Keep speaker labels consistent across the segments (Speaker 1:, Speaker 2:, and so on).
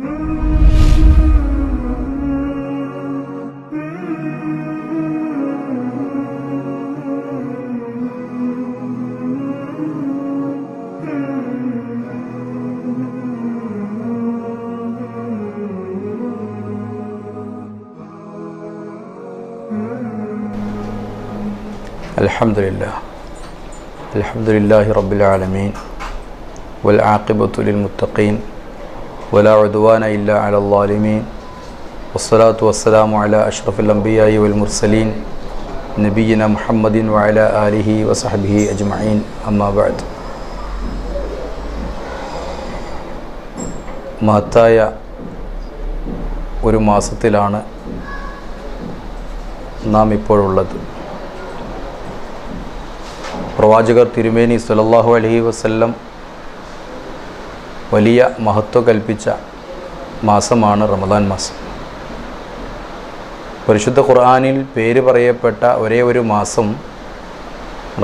Speaker 1: അൽഹംദുലില്ലാഹി റബ്ബിൽ ആലമീൻ വൽ ആഖിബത്തു ലിൽ മുത്തഖീൻ വലാ ഉദ്വാന ഇല്ലാ അലൽ ളാലിമീൻ വസ്സലാത്തു വസ്സലാമു അലാ അഷ്റഫിൽ അംബിയാഇ വൽ മുർസലീൻ നബിയിന മുഹമ്മദിൻ വഅലാ ആലിഹി വസഹ്ബിഹി അജ്മഈൻ അമ്മാ ബഅദ്. മഹത്തായ ഒരു മാസത്തിലാണ് നാം ഇപ്പോഴുള്ളത്. പ്രവാചകർ തിരുമേനി സ്വല്ലല്ലാഹു അലൈഹി വസല്ലം വലിയ മഹത്വം കൽപ്പിച്ച മാസമാണ് റമദാൻ മാസം. പരിശുദ്ധ ഖുർആനിൽ പേര് പറയപ്പെട്ട ഒരേ ഒരു മാസം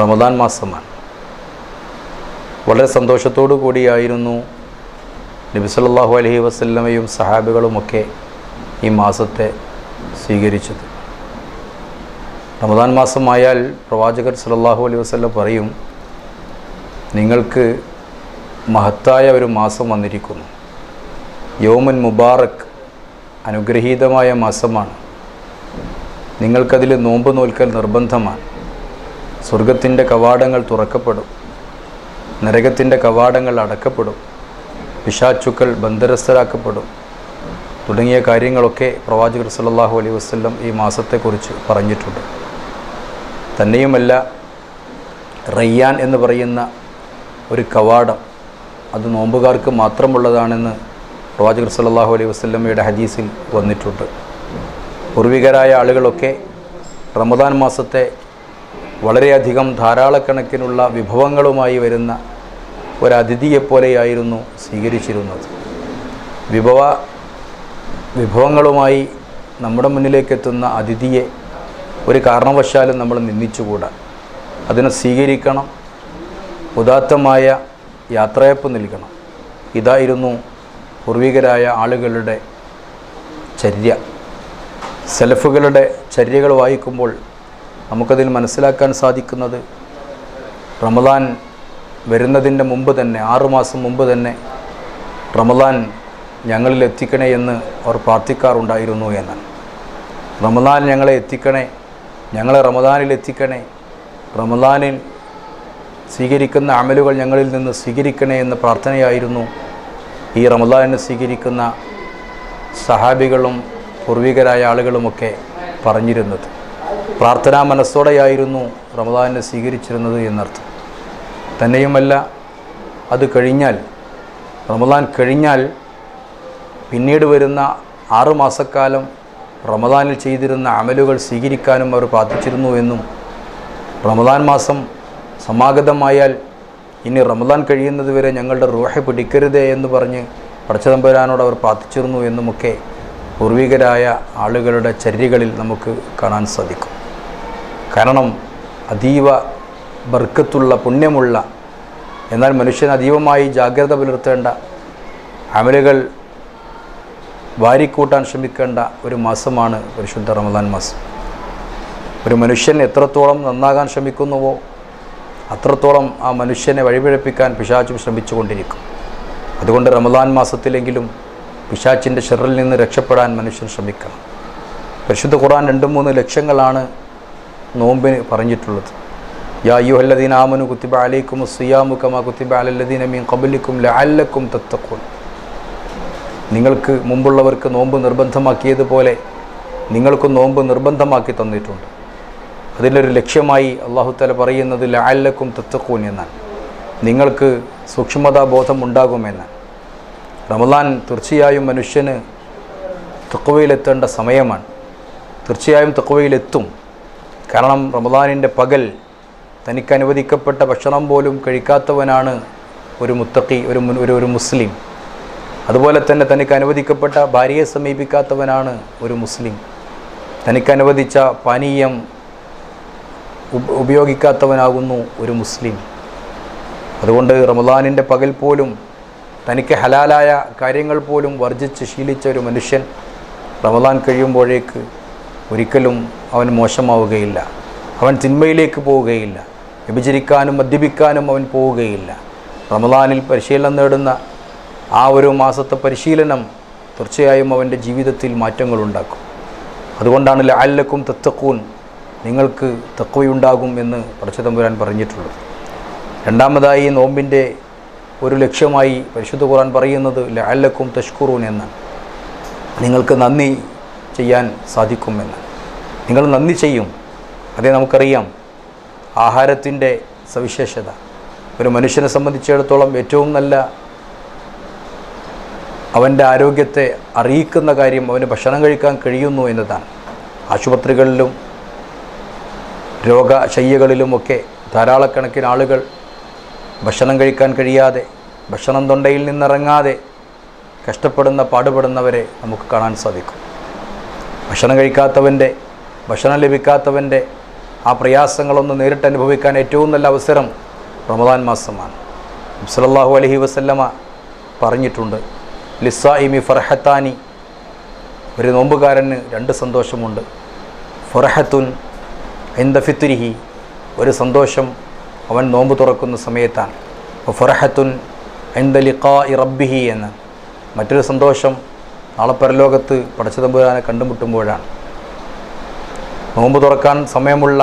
Speaker 1: റമദാൻ മാസമാണ്. വളരെ സന്തോഷത്തോടു കൂടിയായിരുന്നു നബി സല്ലല്ലാഹു അലൈഹി വസല്ലമയും സഹാബികളുമൊക്കെ ഈ മാസത്തെ സ്വീകരിച്ചത്. റമദാൻ മാസമായാൽ പ്രവാചകർ സല്ലല്ലാഹു അലൈഹി വസല്ലം പറയും, നിങ്ങൾക്ക് മഹത്തായ ഒരു മാസം വന്നിരിക്കുന്നു. യൗമുൻ മുബാറക്, അനുഗ്രഹീതമായ മാസമാണ്. നിങ്ങൾക്കതിൽ നോമ്പ് നോൽക്കൽ നിർബന്ധമാണ്. സ്വർഗത്തിൻ്റെ കവാടങ്ങൾ തുറക്കപ്പെടും, നരകത്തിൻ്റെ കവാടങ്ങൾ അടക്കപ്പെടും, പിശാചുക്കൾ ബന്ധനസ്ഥരാക്കപ്പെടും തുടങ്ങിയ കാര്യങ്ങളൊക്കെ പ്രവാചകർ സല്ലല്ലാഹു അലൈഹി വസല്ലം ഈ മാസത്തെക്കുറിച്ച് പറഞ്ഞിട്ടുണ്ട്. തന്നെയുമല്ല, റയ്യാൻ എന്ന് പറയുന്ന ഒരു കവാടം അത് നോമ്പുകാർക്ക് മാത്രമുള്ളതാണെന്ന് പ്രവാചകർ സല്ലല്ലാഹു അലൈഹി വസല്ലമയുടെ ഹദീസിൽ വന്നിട്ടുണ്ട്. പൂർവികരായ ആളുകളൊക്കെ റമദാൻ മാസത്തെ വളരെയധികം ധാരാളക്കണക്കിനുള്ള വിഭവങ്ങളുമായി വരുന്ന ഒരതിഥിയെപ്പോലെയായിരുന്നു സ്വീകരിച്ചിരുന്നത്. വിഭവങ്ങളുമായി നമ്മുടെ മുന്നിലേക്കെത്തുന്ന അതിഥിയെ ഒരു കാരണവശാലും നമ്മൾ നിന്ദിച്ചുകൂടാ. അതിനെ സ്വീകരിക്കണം, ഉദാത്തമായ യാത്രയപ്പ് നൽകണം. ഇതായിരുന്നു പൂർവികരായ ആളുകളുടെ ചര്യ. സലഫുകളുടെ ചര്യകൾ വായിക്കുമ്പോൾ നമുക്കതിൽ മനസ്സിലാക്കാൻ സാധിക്കുന്നത്, റമദാൻ വരുന്നതിൻ്റെ മുമ്പ് തന്നെ, 6 മാസം മുമ്പ് തന്നെ റമദാൻ ഞങ്ങളിൽ എത്തിക്കണേ എന്ന് അവർ പ്രാർത്ഥിക്കാറുണ്ടായിരുന്നു എന്നാണ്. റമദാൻ ഞങ്ങളെ എത്തിക്കണേ, ഞങ്ങളെ റമദാനിൽ എത്തിക്കണേ, റമദാനിൽ സ്വീകരിക്കുന്ന അമലുകൾ ഞങ്ങളിൽ നിന്ന് സ്വീകരിക്കണേ എന്ന പ്രാർത്ഥനയായിരുന്നു ഈ റമദാനിനെ സ്വീകരിക്കുന്ന സഹാബികളും പൂർവികരായ ആളുകളുമൊക്കെ പറഞ്ഞിരുന്നത്. പ്രാർത്ഥനാ മനസ്സോടെയായിരുന്നു റമദാനിനെ സ്വീകരിച്ചിരുന്നത് എന്നർത്ഥം. തന്നെയുമല്ല, അത് കഴിഞ്ഞാൽ, റമദാൻ കഴിഞ്ഞാൽ പിന്നീട് വരുന്ന 6 മാസക്കാലം റമദാനിൽ ചെയ്തിരുന്ന അമലുകൾ സ്വീകരിക്കാനും അവർ പ്രാർത്ഥിച്ചിരുന്നു എന്നും, റമദാൻ മാസം സമാഗതമായാൽ ഇനി റമദാൻ കഴിയുന്നത് വരെ ഞങ്ങളുടെ റൂഹ് പിടിക്കരുതേ എന്ന് പറഞ്ഞ് പടച്ചതമ്പുരാനോട് അവർ പ്രാർത്ഥിച്ചിരുന്നു എന്നുമൊക്കെ പൂർവികരായ ആളുകളുടെ ചര്യകളിൽ നമുക്ക് കാണാൻ സാധിക്കും. കാരണം അതീവ ബർക്കത്തുള്ള, പുണ്യമുള്ള, എന്നാൽ മനുഷ്യൻ അതീവമായി ജാഗ്രത പുലർത്തേണ്ട, അമലുകൾ വാരിക്കൂട്ടാൻ ശ്രമിക്കേണ്ട ഒരു മാസമാണ് പരിശുദ്ധ റമദാൻ മാസം. ഒരു മനുഷ്യൻ എത്രത്തോളം നന്നാകാൻ ശ്രമിക്കുന്നുവോ അത്രത്തോളം ആ മനുഷ്യനെ വഴിപിഴപ്പിക്കാൻ പിശാചും ശ്രമിച്ചുകൊണ്ടിരിക്കും. അതുകൊണ്ട് റമദാൻ മാസത്തിലെങ്കിലും പിശാച്ചിൻ്റെ ഷർറിൽ നിന്ന് രക്ഷപ്പെടാൻ മനുഷ്യൻ ശ്രമിക്കണം. പരിശുദ്ധ ഖുർആൻ 2-3 ലക്ഷ്യങ്ങളാണ് നോമ്പിന് പറഞ്ഞിട്ടുള്ളത്. യാ അയ്യുഹല്ലദീന ആമനു കുത്തിബ അലൈക്കുമുസ് സിയാമു കമാ കുത്തിബ അലല്ലദീന മിൻ ഖബ്ലിക്കും ലഅല്ലക്കും തത്തഖൂൻ. നിങ്ങൾക്ക് മുമ്പുള്ളവർക്ക് നോമ്പ് നിർബന്ധമാക്കിയതുപോലെ നിങ്ങൾക്കും നോമ്പ് നിർബന്ധമാക്കി തന്നിട്ടുണ്ട്. അതിലൊരു ലക്ഷ്യമായി അല്ലാഹു തആല പറയുന്നത് ലഅല്ലക്കും തത്തഖൂൻ എന്നാണ്. നിങ്ങൾക്ക് സൂക്ഷ്മതാബോധം ഉണ്ടാകുമെന്നാണ്. റമദാൻ തീർച്ചയായും മനുഷ്യന് തഖ്വയിലെത്തേണ്ട സമയമാണ്. തീർച്ചയായും തഖ്വയിലെത്തും. കാരണം റമദാനിൻ്റെ പകൽ തനിക്ക് അനുവദിക്കപ്പെട്ട ഭക്ഷണം പോലും കഴിക്കാത്തവനാണ് ഒരു മുത്തഖി, ഒരു മുസ്ലിം. അതുപോലെ തന്നെ തനിക്ക് അനുവദിക്കപ്പെട്ട ഭാര്യയെ സമീപിക്കാത്തവനാണ് ഒരു മുസ്ലിം. തനിക്ക് അനുവദിച്ച പാനീയം ഉപയോഗിക്കാത്തവനാകുന്നു ഒരു മുസ്ലിം. അതുകൊണ്ട് റമദാനിൻ്റെ പകൽ പോലും തനിക്ക് ഹലാലായ കാര്യങ്ങൾ പോലും വർജിച്ച് ശീലിച്ച ഒരു മനുഷ്യൻ റമദാൻ കഴിയുമ്പോഴേക്ക് ഒരിക്കലും അവൻ മോശമാവുകയില്ല, അവൻ തിന്മയിലേക്ക് പോവുകയില്ല, വ്യഭിചരിക്കാനും മദ്യപിക്കാനും അവൻ പോവുകയില്ല. റമദാനിൽ പരിശീലനം നേടുന്ന ആ ഒരു മാസത്തെ പരിശീലനം തീർച്ചയായും അവൻ്റെ ജീവിതത്തിൽ മാറ്റങ്ങളുണ്ടാക്കും. അതുകൊണ്ടാണ് ലഅല്ലക്കും തത്തഖൂൻ, നിങ്ങൾക്ക് തഖ്വയുണ്ടാകും എന്ന് പടച്ച തമ്പുരാൻ പറഞ്ഞിട്ടുള്ളത്. രണ്ടാമതായി നോമ്പിൻ്റെ ഒരു ലക്ഷ്യമായി പരിശുദ്ധ ഖുർആൻ പറയുന്നത് ലഅല്ലക്കും തഷ്കുറൂൻ എന്നാണ്. നിങ്ങൾക്ക് നന്ദി ചെയ്യാൻ സാധിക്കുമെന്ന്. നിങ്ങൾ നന്ദി ചെയ്യും. അതേ നമുക്കറിയാം ആഹാരത്തിൻ്റെ സവിശേഷത. ഒരു മനുഷ്യനെ സംബന്ധിച്ചിടത്തോളം ഏറ്റവും നല്ല അവൻ്റെ ആരോഗ്യത്തെ അറിയിക്കുന്ന കാര്യം അവന് ഭക്ഷണം കഴിക്കാൻ കഴിയുന്നു എന്നതാണ്. ആശുപത്രികളിലും രോഗശയ്യകളിലുമൊക്കെ ധാരാളക്കണക്കിന് ആളുകൾ ഭക്ഷണം കഴിക്കാൻ കഴിയാതെ, ഭക്ഷണം തൊണ്ടയിൽ നിന്നിറങ്ങാതെ കഷ്ടപ്പെടുന്ന പാടുപെടുന്നവരെ നമുക്ക് കാണാൻ സാധിക്കും. ഭക്ഷണം കഴിക്കാത്തവൻ്റെ, ഭക്ഷണം ലഭിക്കാത്തവൻ്റെ ആ പ്രയാസങ്ങളൊന്ന് നേരിട്ട് അനുഭവിക്കാൻ ഏറ്റവും നല്ല അവസരം റമദാൻ മാസമാണ്. സല്ലല്ലാഹു അലൈഹി വസല്ലമ പറഞ്ഞിട്ടുണ്ട്, ലിസ്സായിമി ഫർഹത്താനി, ഒരു നോമ്പുകാരന് രണ്ട് സന്തോഷമുണ്ട്. ഫർഹത്തുൻ ഇൻദ ഫിത്രിഹി, ഒരു സന്തോഷം അവൻ നോമ്പ് തുറക്കുന്ന സമയത്താണ്. ഫർഹത്തുൻ ഇൻദ ലിഖാഇ റബ്ബിഹി എന്ന്, മറ്റൊരു സന്തോഷം നാളെ പരലോകത്ത് പടച്ച തമ്പുരാനെ കണ്ടുമുട്ടുമ്പോഴാണ്. നോമ്പ് തുറക്കാൻ സമയമുള്ള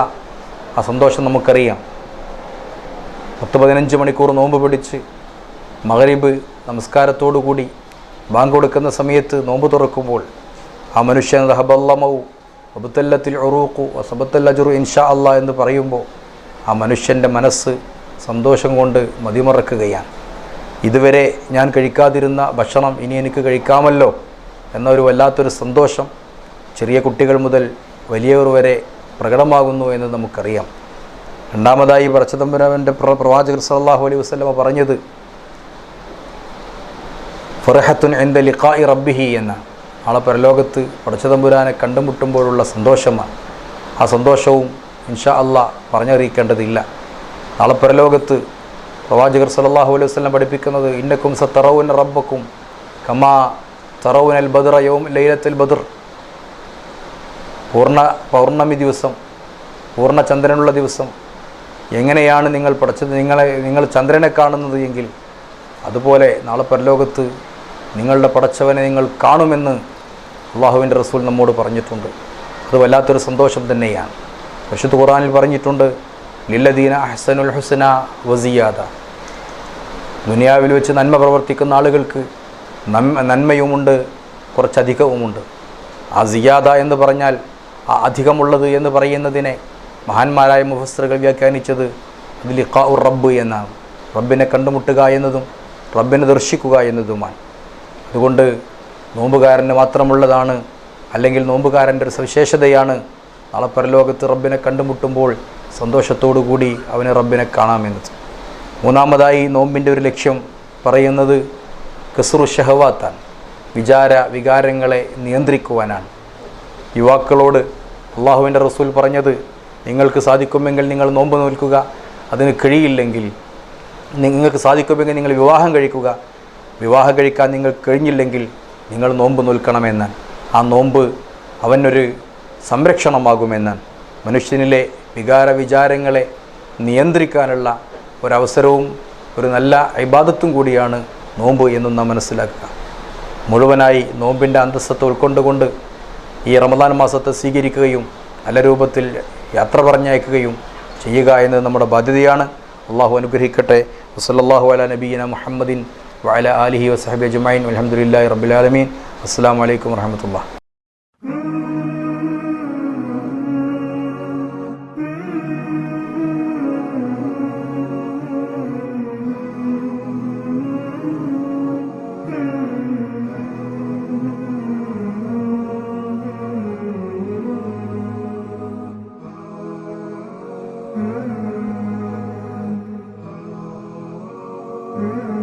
Speaker 1: ആ സന്തോഷം നമുക്കറിയാം. 10-15 മണിക്കൂർ നോമ്പ് പിടിച്ച് മഗ്രിബ് നമസ്കാരത്തോടുകൂടി ബാങ്ക് കൊടുക്കുന്ന സമയത്ത് നോമ്പ് തുറക്കുമ്പോൾ ആ മനുഷ്യൻ റഹബല്ലമൗ വബത്തല്ലത്തിൽ ഉറൂഖു വസബത്തൽ അജ്റു ഇൻഷാ അല്ലാഹ് എന്ന് പറയുമ്പോൾ ആ മനുഷ്യൻ്റെ മനസ്സ് സന്തോഷം കൊണ്ട് മതിമറക്കുകയാണ്. ഇതുവരെ ഞാൻ കഴിക്കാതിരുന്ന ഭക്ഷണം ഇനി എനിക്ക് കഴിക്കാമല്ലോ എന്നൊരു വല്ലാത്തൊരു സന്തോഷം ചെറിയ കുട്ടികൾ മുതൽ വലിയവർ വരെ പ്രകടമാകുന്നു എന്ന് നമുക്കറിയാം. രണ്ടാമതായി പടച്ച തമ്പുരാൻ്റെ പ്രവാചകർ സല്ലല്ലാഹു അലൈഹി വസല്ലമ പറഞ്ഞത് ഫർഹത്തുൻ ഇൻദ ലിഖാഇ റബ്ബിഹി എന്ന, നാളെ പരലോകത്ത് പടച്ച തമ്പുരാനെ കണ്ടുമുട്ടുമ്പോഴുള്ള സന്തോഷമാണ്. ആ സന്തോഷവും ഇൻഷാ അല്ലാഹ് പറഞ്ഞറിയിക്കേണ്ടതില്ല. നാളെ പരലോകത്ത് പ്രവാചകർ സല്ലല്ലാഹു അലൈഹി വസല്ലം പഠിപ്പിക്കുന്നത് ഇന്നക്കും സതറൗന റബ്ബക്കും കമാ തറൗനൽ ബദ്റ യൗം ലൈലത്തുൽ ബദ്ർ, പൗർണമി ദിവസം, പൂർണ്ണ ചന്ദ്രനുള്ള ദിവസം എങ്ങനെയാണ് നിങ്ങൾ ചന്ദ്രനെ കാണുന്നത് എങ്കിൽ അതുപോലെ നാളെ പരലോകത്ത് നിങ്ങളുടെ പടച്ചവനെ നിങ്ങൾ കാണുമെന്ന് അള്ളാഹുവിൻ്റെ റസൂൽ നമ്മോട് പറഞ്ഞിട്ടുണ്ട്. അത് വല്ലാത്തൊരു സന്തോഷം തന്നെയാണ്. പരിശുദ്ധ ഖുർആനിൽ പറഞ്ഞിട്ടുണ്ട്, ലില്ലദീന അഹ്സനുൽ ഹുസ്ന വസിയാദ, ദുനിയാവിൽ വെച്ച് നന്മ പ്രവർത്തിക്കുന്ന ആളുകൾക്ക് നന്മയുമുണ്ട്, കുറച്ചധികവുമുണ്ട്. ആ സിയാദ എന്ന് പറഞ്ഞാൽ ആ അധികമുള്ളത് എന്ന് പറയുന്നതിനെ മഹാന്മാരായ മുഫസ്സിറുകൾ വ്യാഖ്യാനിച്ചത് അത് ലിഖാഉർ റബ്ബ് എന്നാണ്. റബ്ബിനെ കണ്ടുമുട്ടുക എന്നതും റബ്ബിനെ ദർശിക്കുക എന്നതുമാണ്. അതുകൊണ്ട് നോമ്പുകാരന് മാത്രമുള്ളതാണ്, അല്ലെങ്കിൽ നോമ്പുകാരൻ്റെ ഒരു സവിശേഷതയാണ് നാളെ പരലോകത്ത് റബ്ബിനെ കണ്ടുമുട്ടുമ്പോൾ സന്തോഷത്തോടു കൂടി അവന് റബ്ബിനെ കാണാമെന്നത്. മൂന്നാമതായി നോമ്പിൻ്റെ ഒരു ലക്ഷ്യം പറയുന്നത് കസ്റു ഷഹവാത്താണ്, വികാരങ്ങളെ നിയന്ത്രിക്കുവാനാണ്. യുവാക്കളോട് അള്ളാഹുവിൻ്റെ റസൂൽ പറഞ്ഞത്, നിങ്ങൾക്ക് സാധിക്കുമെങ്കിൽ നിങ്ങൾ നോമ്പ് നോൽക്കുക, അതിന് കഴിയില്ലെങ്കിൽ നിങ്ങൾക്ക് സാധിക്കുമെങ്കിൽ നിങ്ങൾ വിവാഹം കഴിക്കുക, വിവാഹം കഴിക്കാൻ നിങ്ങൾക്ക് കഴിഞ്ഞില്ലെങ്കിൽ നിങ്ങൾ നോമ്പ് നോൽക്കണമെന്ന്. ആ നോമ്പ് അവനൊരു സംരക്ഷണമാകുമെന്ന്. മനുഷ്യനിലെ വിചാരങ്ങളെ നിയന്ത്രിക്കാനുള്ള ഒരവസരവും ഒരു നല്ല ഇബാദത്തും കൂടിയാണ് നോമ്പ് എന്നും നാം മനസ്സിലാക്കുക. മുഴുവനായി നോമ്പിൻ്റെ അന്തസ്സത്ത് ഉൾക്കൊണ്ടുകൊണ്ട് ഈ റമദാൻ മാസത്തെ സ്വീകരിക്കുകയും നല്ല രൂപത്തിൽ യാത്ര പറഞ്ഞയക്കുകയും ചെയ്യുക എന്നത് നമ്മുടെ ബാധ്യതയാണ്. അള്ളാഹു അനുഗ്രഹിക്കട്ടെ. വസല്ലല്ലാഹു അലാ നബിയിന മുഹമ്മദിൻ വഅലാ ആലിഹി വസഹബിഹി അജ്മഈൻ വൽഹംദുലില്ലാഹി റബ്ബിൽ ആലമീൻ. അസ്സലാമു അലൈക്കും വറഹ്മത്തുള്ളാഹി.
Speaker 2: Mm-hmm.